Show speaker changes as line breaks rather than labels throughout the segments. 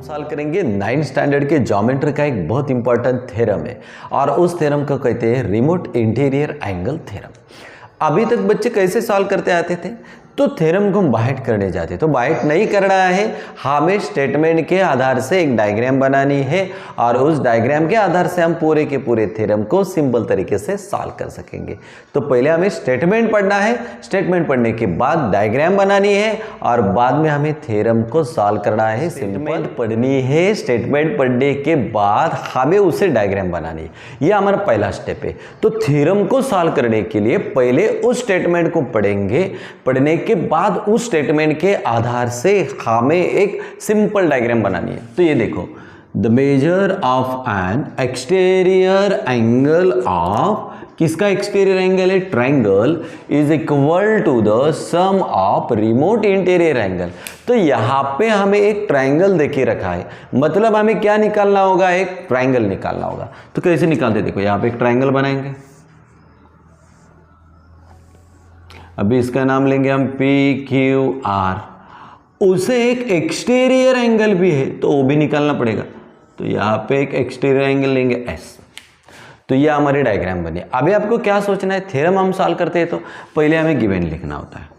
Solve करेंगे 9th standard के geometry का एक बहुत इंपॉर्टेंट थ्योरम है और उस थ्योरम को कहते हैं रिमोट इंटीरियर एंगल थ्योरम। अभी तक बच्चे कैसे सॉल्व करते आते थे, तो थ्योरम को हम बाइट करने जाते, तो बाइट नहीं कर रहा है, हमें स्टेटमेंट के आधार से एक डायग्राम बनानी है और उस डायग्राम के आधार से हम पूरे के पूरे थ्योरम को सिंपल तरीके से सॉल्व कर सकेंगे। तो पहले हमें स्टेटमेंट पढ़ना है, स्टेटमेंट पढ़ने के बाद डायग्राम बनानी है और बाद में हमें थ्योरम को सॉल्व करना है। स्टेटमेंट पढ़नी है, स्टेटमेंट पढ़ने के बाद हमें उसे डायग्राम बनानी है, यह हमारा पहला स्टेप है। तो थ्योरम को सॉल्व करने के लिए पहले उस स्टेटमेंट को पढ़ेंगे, पढ़ने के बाद उस स्टेटमेंट के आधार से हमें एक सिंपल डायग्राम बनानी है। तो ये देखो, the measure of an exterior angle of, किसका एक्सटीरियर एंगल है, triangle, is equal to the sum of remote interior angle. तो यहां पे हमें एक ट्रायंगल देके रखा है, मतलब हमें क्या निकालना होगा, एक ट्रायंगल निकालना होगा। तो कैसे निकालते, देखो यहां पे एक ट्रायंगल बनाएंगे, अभी इसका नाम लेंगे हम PQR, उसे एक एक्सटीरियर एंगल भी है तो वो भी निकालना पड़ेगा। तो यहाँ पे एक एक्सटीरियर एंगल लेंगे S। तो ये हमारी डायग्राम बनी। अभी आपको क्या सोचना है, थ्योरम हम सॉल्व करते हैं तो पहले हमें गिवन लिखना होता है।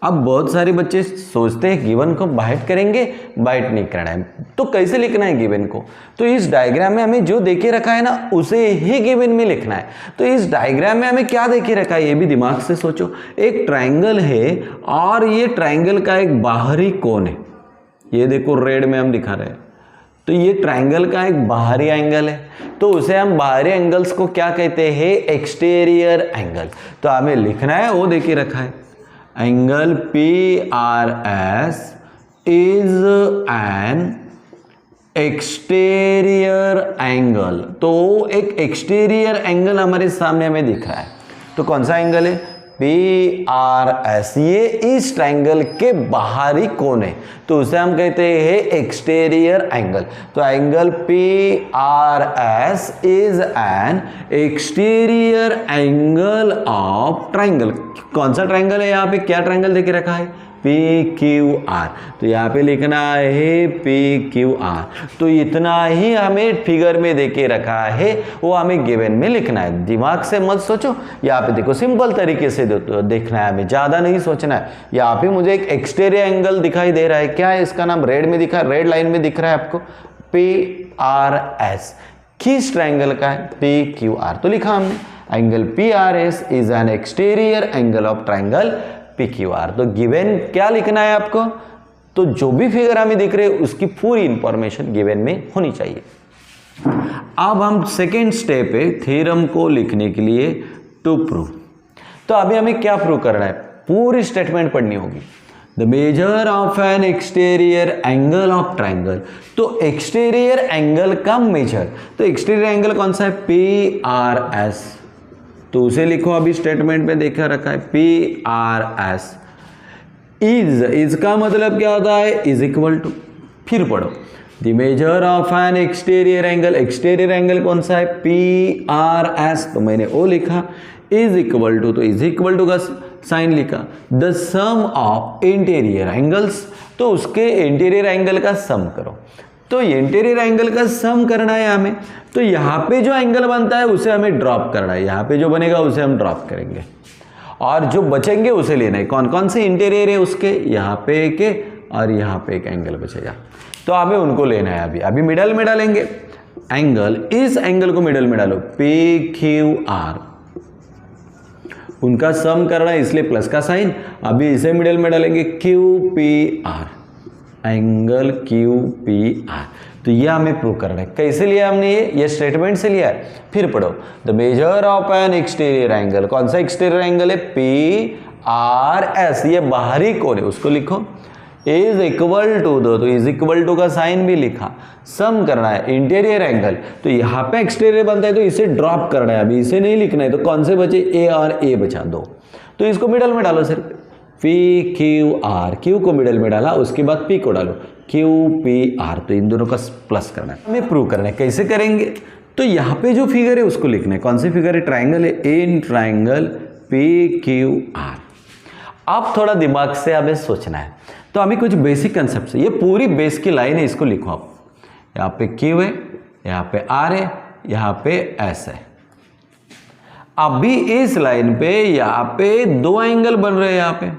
अब बहुत सारे बच्चे सोचते हैं गिवन को बाइट करेंगे, बाइट नहीं करना है, तो कैसे लिखना है गिवन को। तो इस डायग्राम में हमें जो देके रखा है ना, उसे ही गिवन में लिखना है। तो इस डायग्राम में हमें क्या देके रखा है, ये भी दिमाग से सोचो। एक ट्रायंगल है और ये ट्रायंगल का एक बाहरी कोण है, ये देखो रेड में हम दिखा रहे हैं। तो ये ट्रायंगल का एक बाहरी एंगल है, तो उसे हम बाहरी एंगल्स को क्या कहते हैं, एक्सटीरियर एंगल। तो हमें लिखना है, वो देके रखा है, angle PRS is an exterior angle. तो एक एक्सटीरियर एंगल हमारे सामने हमें दिख रहा है। तो कौन सा एंगल है, PRS, ये इस ट्रायंगल के बाहरी कोण है, तो उसे हम कहते हैं एक्सटीरियर एंगल। तो angle PRS is an exterior angle of triangle. कौन सा ट्रायंगल है, यहाँ पे क्या ट्रायंगल देके रखा है, PQR। तो यहाँ पे लिखना है PQR। तो इतना ही हमें फिगर में देके रखा है, वो हमें गिवन में लिखना है। दिमाग से मत सोचो, यहाँ पे देखो सिंपल तरीके से देखना है, हमें ज़्यादा नहीं सोचना है। यहाँ पे मुझे एक एक्सटीरियर एंगल दिखाई दे रहा है, क्या है इसका नाम, रेड में दिखा, रेड लाइन में दिख रहा है आपको, PRS। किस ट्रायंगल का है, PQR। तो लिखा हमने, angle PRS is an exterior angle of triangle PQR। तो गिवन क्या लिखना है आपको, तो जो भी फिगर हमें दिख रहे हैं उसकी पूरी इंफॉर्मेशन गिवन में होनी चाहिए। अब हम सेकेंड स्टेप है थ्योरम को लिखने के लिए, टू प्रूव। तो अभी हमें क्या प्रूव करना है, पूरी स्टेटमेंट पढ़नी होगी। The measure of an exterior angle of triangle. तो एक्सटीरियर एंगल का मेजर, तो एक्सटीरियर एंगल कौन सा है, PRS। तो उसे लिखो, अभी स्टेटमेंट में देखा रखा है PRS इज का मतलब क्या होता है, इज इक्वल टू, फिर पढ़ो, the measure of an exterior angle, exterior angle कौन सा है, PRS। तो मैंने वो लिखा, इज इक्वल टू, तो इज इक्वल टू का साइन लिखा, the sum of interior angles. तो उसके इंटीरियर एंगल का सम करो। तो इंटीरियर एंगल का सम करना है हमें, तो यहाँ पे जो एंगल बनता है उसे हमें ड्रॉप करना है, यहाँ पे जो बनेगा उसे हम ड्रॉप करेंगे और जो बचेंगे उसे लेना है। कौन कौन से इंटीरियर है उसके, यहाँ पे एक और यहाँ पे एक एंगल बचेगा, तो हमें उनको लेना है। अभी मिडल में डालेंगे एंगल, इस एंगल को मिडल में डालो, PQR, उनका सम करना है इसलिए प्लस का साइन। अभी इसे मिडल में डालेंगे, QPR, एंगल QPR। तो ये हमें प्रूव करना है। कैसे लिया हमने, ये स्टेटमेंट से लिया है। फिर पढ़ो, the measure of an exterior angle, कौन सा एक्सटीरियर एंगल है, PRS, ये बाहरी कोण है, उसको लिखो, इज इक्वल टू दो, तो इज इक्वल टू का साइन भी लिखा, सम करना है इंटीरियर एंगल। तो यहाँ पे एक्सटीरियर बनता है तो इसे ड्रॉप करना है, अभी इसे नहीं लिखना है। तो कौन से बचे, A और A बचा दो, तो इसको मिडल में डालो सिर्फ, PQR, Q को मिडल में डाला, उसके बाद P को डालो, QPR। तो इन दोनों का प्लस करना है, हमें प्रूव करना है। कैसे करेंगे, तो यहाँ पे जो फिगर है उसको लिखना है। कौन सी फिगर है, ट्रायंगल है, इन ट्रायंगल PQR। अब थोड़ा दिमाग से हमें सोचना है। तो हमें कुछ बेसिक कंसेप्ट से, ये पूरी बेस की लाइन है, इसको लिखो आप। यहाँ पे Q है, यहाँ पे R है, यहाँ पे S है। अभी इस लाइन पे यहाँ पे दो एंगल बन रहे हैं, यहाँ पे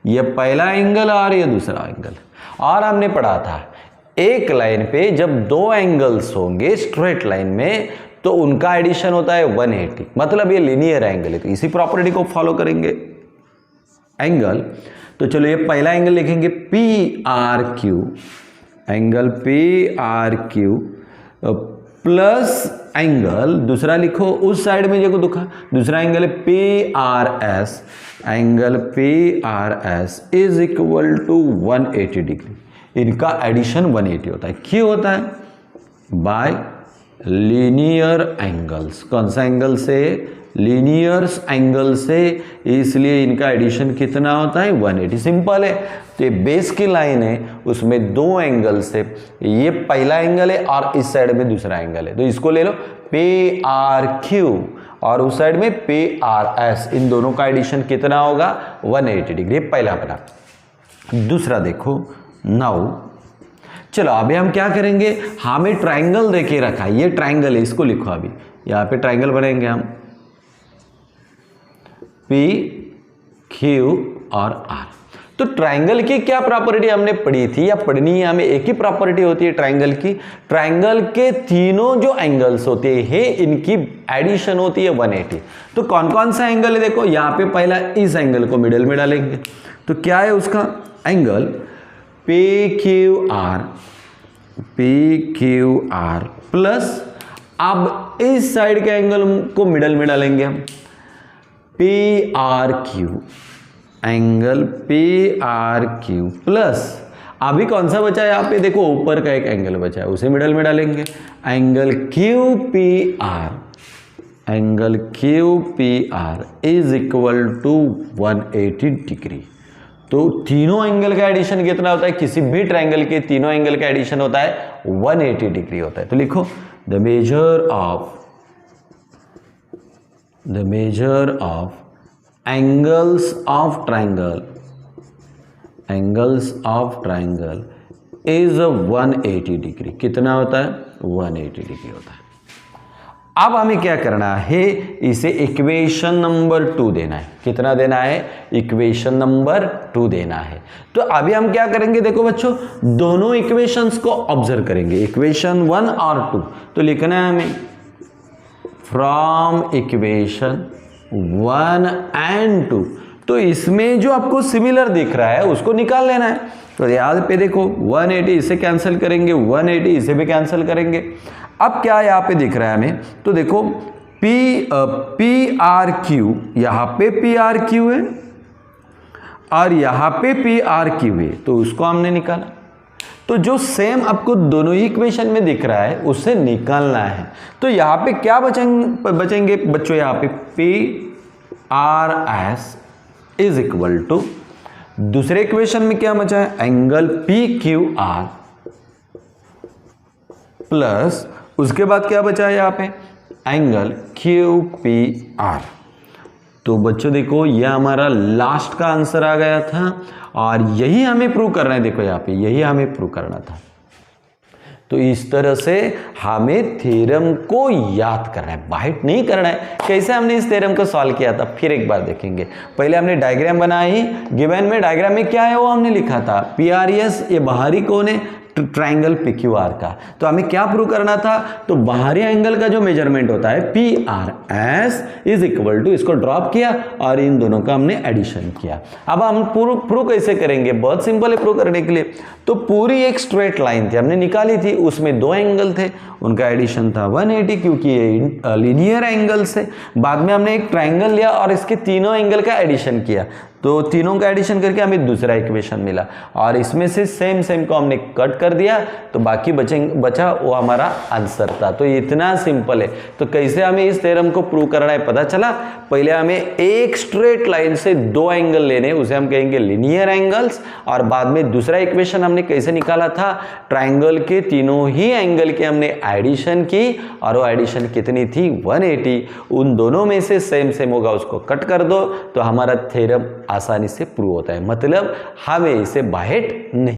ये पहला एंगल और ये दूसरा एंगल। और हमने पढ़ा था एक लाइन पे जब दो एंगल्स होंगे स्ट्रेट लाइन में तो उनका एडिशन होता है 180, मतलब ये लीनियर एंगल है। तो इसी प्रॉपर्टी को फॉलो करेंगे एंगल। तो चलो ये पहला एंगल लिखेंगे PRQ, angle PRQ plus angle दूसरा लिखो उस साइड में जो दुखा, दूसरा एंगल है PRS, angle PRS is equal to 180 degree. इनका एडिशन 180 होता है। क्यों होता है? By linear angles. कौन सा एंगल से? लीनियर एंगल से, इसलिए इनका एडिशन कितना होता है? 180। सिंपल है। तो ये बेस की लाइन है, उसमें दो एंगल से, ये पहला एंगल है और इस साइड में दूसरा एंगल है, तो इसको ले लो PRQ और उस साइड में PRS। इन दोनों का एडिशन कितना होगा? 180 डिग्री। पहला बना। दूसरा देखो नाउ, चलो अभी हम क्या करेंगे, हमें ट्राइंगल देके रखा है, ये ट्राइंगल है, इसको लिखो। अभी यहाँ पे ट्राइंगल बनाएंगे हम P, Q और R। तो ट्राइंगल की क्या प्रॉपर्टी हमने पढ़ी थी या पढ़नी है हमें? एक ही प्रॉपर्टी होती है ट्राइंगल की। ट्राइंगल के तीनों जो एंगल्स होते हैं इनकी एडिशन होती है 180। तो कौन कौन सा एंगल है? देखो यहाँ पे पहला इस एंगल को मिडिल में डालेंगे, तो क्या है उसका एंगल? PQR, PQR प्लस, अब इस साइड के एंगल को मिडल में डालेंगे हम, PRQ, एंगल PRQ प्लस, अभी कौन सा बचा है यहाँ पे? देखो ऊपर का एक एंगल बचा है, उसे मिडल में डालेंगे, angle QPR, angle QPR is equal to 180 degree. तो तीनों एंगल का एडिशन कितना होता है? किसी भी ट्रायंगल के तीनों एंगल का एडिशन होता है 180 डिग्री होता है। तो लिखो the measure of angles of triangle is 180 degree. कितना होता है? 180 डिग्री होता है। अब हमें क्या करना है, इसे इक्वेशन नंबर 2 देना है। कितना देना है? इक्वेशन नंबर 2 देना है। तो अभी हम क्या करेंगे, देखो बच्चों, दोनों इक्वेशंस को ऑब्जर्व करेंगे, इक्वेशन 1 और 2। तो लिखना है हमें फ्रॉम इक्वेशन 1 एंड 2। तो इसमें जो आपको सिमिलर दिख रहा है उसको निकाल लेना है। तो याद पे देखो 180 इसे कैंसिल करेंगे, 180 इसे भी कैंसिल करेंगे। अब क्या यहाँ पे दिख रहा है हमें? तो देखो PRQ, यहाँ पे PRQ है और यहाँ पे PRQ है, तो उसको हमने निकाला। तो जो सेम आपको दोनों ही इक्वेशन में दिख रहा है उससे निकालना है। तो यहाँ पे क्या बचेंगे बच्चों? यहाँ पे PRS इज इक्वल टू, दूसरे इक्वेशन में क्या बचा है? एंगल PQR प्लस, उसके बाद क्या बचा है यहाँ पे? Angle QPR। तो बच्चों देखो यह हमारा लास्ट का आंसर आ गया था और यही हमें प्रूव करना है। देखो यहाँ पे यही हमें प्रूव करना था। तो इस तरह से हमें थ्योरम को याद करना है, बाइट नहीं करना है। कैसे हमने इस थ्योरम को सॉल्व किया था फिर एक बार देखेंगे। पहले हमने डायग्राम बनाई, गिवन में डायग्राम में क्या है वो हमने लिखा था PRS, ये बाहरी कोण है ट्राइंगल PQR का। तो हमें क्या प्रूव करना था? तो बाहरी एंगल का जो मेजरमेंट होता है PRS इज इक्वल टू, इसको ड्रॉप किया और इन दोनों का हमने एडिशन किया। अब हम प्रूव कैसे करेंगे? बहुत सिंपल है प्रूव करने के लिए। तो पूरी एक स्ट्रेट लाइन थी हमने निकाली थी, उसमें दो एंगल थे, उनका एडिशन था 180 क्योंकि ये लीनियर एंगल्स है। बाद में हमने एक ट्राइंगल लिया और इसके तीनों एंगल का एडिशन किया, तो तीनों का एडिशन करके हमें दूसरा इक्वेशन मिला और इसमें से सेम को हमने कट कर दिया, तो बाकी बचा वो हमारा आंसर था। तो इतना सिंपल है। तो कैसे हमें इस थ्योरम को प्रूव करना है पता चला। पहले हमें एक स्ट्रेट लाइन से दो एंगल लेने, उसे हम कहेंगे लीनियर एंगल्स, और बाद में दूसरा इक्वेशन हमने कैसे निकाला था? ट्राइंगल के तीनों ही एंगल के हमने एडिशन की और वो एडिशन कितनी थी? 180। उन दोनों में से सेम होगा उसको कट कर दो, तो हमारा थ्योरम आसानी से प्रूव होता है, मतलब हमें इसे बाहेट नहीं